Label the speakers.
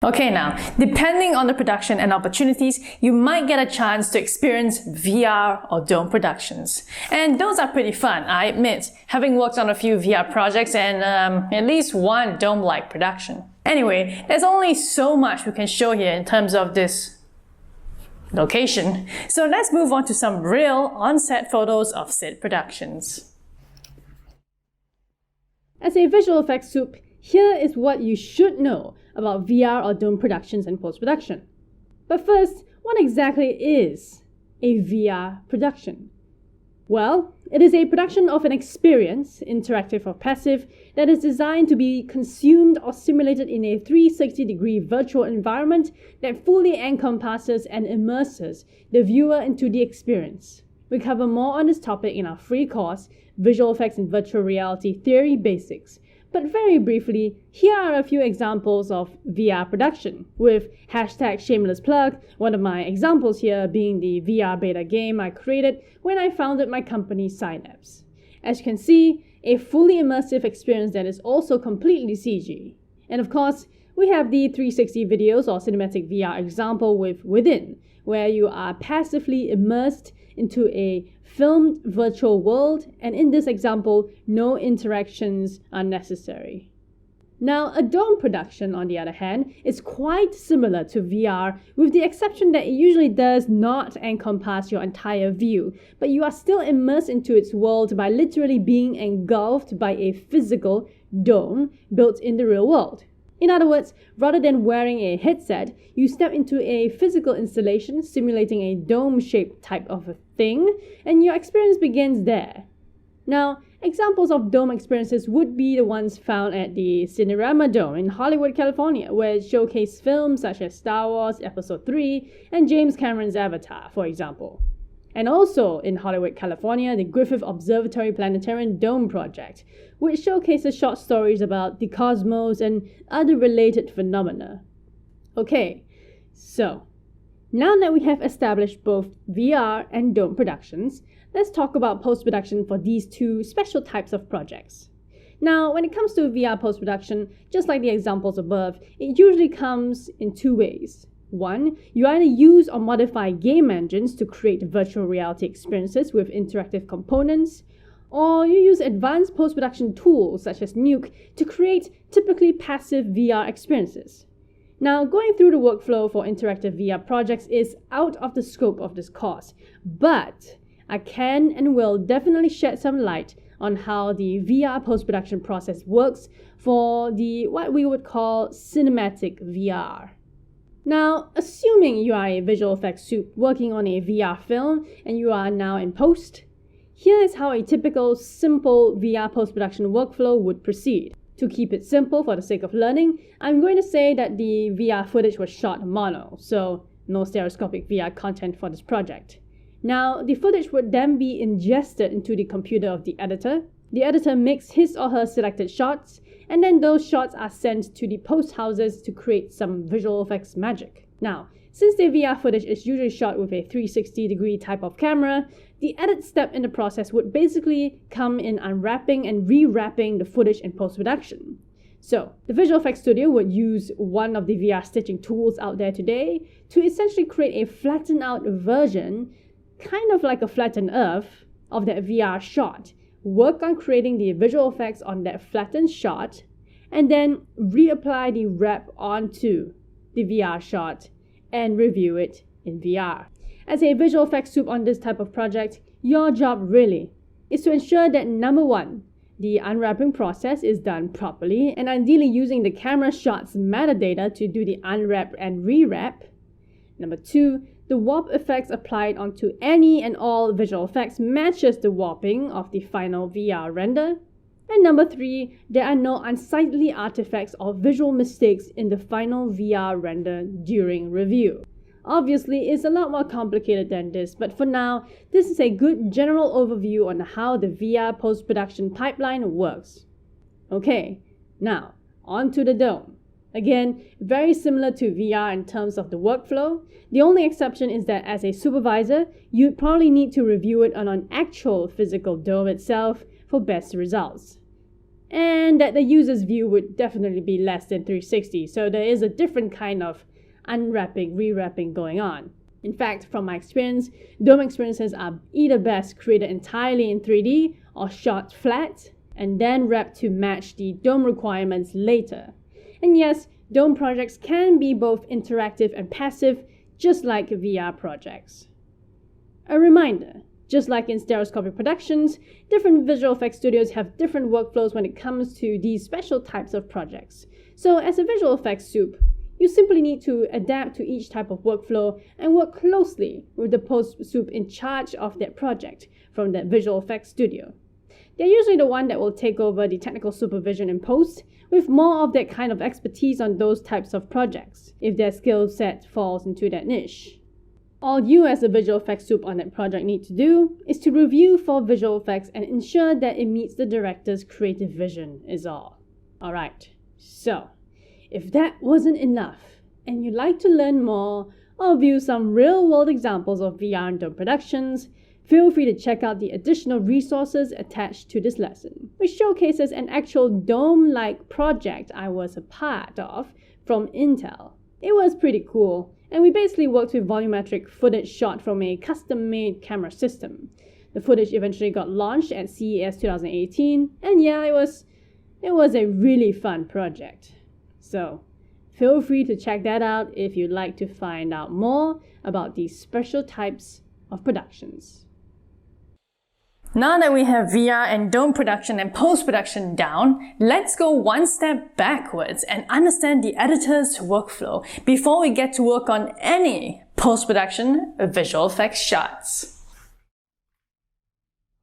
Speaker 1: Okay, now, depending on the production and opportunities, you might get a chance to experience VR or dome productions. And those are pretty fun, I admit, having worked on a few VR projects and at least one dome-like production. Anyway, there's only so much we can show here in terms of this location. So let's move on to some real on-set photos of said productions.
Speaker 2: As a visual effects soup, here is what you should know about VR or dome productions and post-production. But first, what exactly is a VR production? Well, it is a production of an experience, interactive or passive, that is designed to be consumed or simulated in a 360-degree virtual environment that fully encompasses and immerses the viewer into the experience. We cover more on this topic in our free course, Visual Effects in Virtual Reality Theory Basics. But very briefly, here are a few examples of VR production, with #shameless plug, one of my examples here being the VR beta game I created when I founded my company Synapse. As you can see, a fully immersive experience that is also completely CG. And of course, we have the 360 videos or cinematic VR example with Within, where you are passively immersed into a filmed virtual world, and in this example, no interactions are necessary. Now, a dome production, on the other hand, is quite similar to VR, with the exception that it usually does not encompass your entire view, but you are still immersed into its world by literally being engulfed by a physical dome built in the real world. In other words, rather than wearing a headset, you step into a physical installation simulating a dome-shaped type of a thing, and your experience begins there. Now, examples of dome experiences would be the ones found at the Cinerama Dome in Hollywood, California, where it showcased films such as Star Wars Episode 3 and James Cameron's Avatar, for example. And also in Hollywood, California, the Griffith Observatory Planetarium Dome Project, which showcases short stories about the cosmos and other related phenomena. Okay, so now that we have established both VR and dome productions, let's talk about post-production for these two special types of projects. Now, when it comes to VR post-production, just like the examples above, it usually comes in two ways. One, you either use or modify game engines to create virtual reality experiences with interactive components, or you use advanced post-production tools such as Nuke to create typically passive VR experiences. Now, going through the workflow for interactive VR projects is out of the scope of this course, but I can and will definitely shed some light on how the VR post-production process works for what we would call cinematic VR. Now, assuming you are a visual effects soup working on a VR film and you are now in post, here is how a typical simple VR post-production workflow would proceed. To keep it simple for the sake of learning, I'm going to say that the VR footage was shot mono, so no stereoscopic VR content for this project. Now, the footage would then be ingested into the computer of the editor. The editor makes his or her selected shots, and then those shots are sent to the post houses to create some visual effects magic. Now, since the VR footage is usually shot with a 360-degree type of camera, the edit step in the process would basically come in unwrapping and rewrapping the footage in post-production. So, the visual effects studio would use one of the VR stitching tools out there today to essentially create a flattened out version, kind of like a flattened earth, of that VR shot. Work on creating the visual effects on that flattened shot, and then reapply the wrap onto the VR shot and review it in VR. As a visual effects soup on this type of project, your job really is to ensure that number one, the unwrapping process is done properly, and ideally using the camera shot's metadata to do the unwrap and rewrap. Number two, the warp effects applied onto any and all visual effects matches the warping of the final VR render. And number three, there are no unsightly artifacts or visual mistakes in the final VR render during review. Obviously, it's a lot more complicated than this, but for now, this is a good general overview on how the VR post-production pipeline works. Okay, now, on to the dome. Again, very similar to VR in terms of the workflow. The only exception is that as a supervisor, you'd probably need to review it on an actual physical dome itself for best results. and that the user's view would definitely be less than 360. So there is a different kind of unwrapping, rewrapping going on. In fact, from my experience, dome experiences are either best created entirely in 3D or shot flat and then wrapped to match the dome requirements later. And yes, dome projects can be both interactive and passive, just like VR projects. A reminder, just like in stereoscopic productions, different visual effects studios have different workflows when it comes to these special types of projects. So as a visual effects soup, you simply need to adapt to each type of workflow and work closely with the post soup in charge of that project from that visual effects studio. They're usually the one that will take over the technical supervision in post, with more of that kind of expertise on those types of projects, if their skill set falls into that niche. All you as a visual effects soup on that project need to do is to review for visual effects and ensure that it meets the director's creative vision is all. Alright, so if that wasn't enough, and you'd like to learn more or view some real-world examples of VR and dome productions, feel free to check out the additional resources attached to this lesson, which showcases an actual dome-like project I was a part of from Intel. It was pretty cool, and we basically worked with volumetric footage shot from a custom-made camera system. The footage eventually got launched at CES 2018, and yeah, it was a really fun project. So, feel free to check that out if you'd like to find out more about these special types of productions.
Speaker 1: Now that we have VR and dome production and post-production down, let's go one step backwards and understand the editor's workflow before we get to work on any post-production visual effects shots.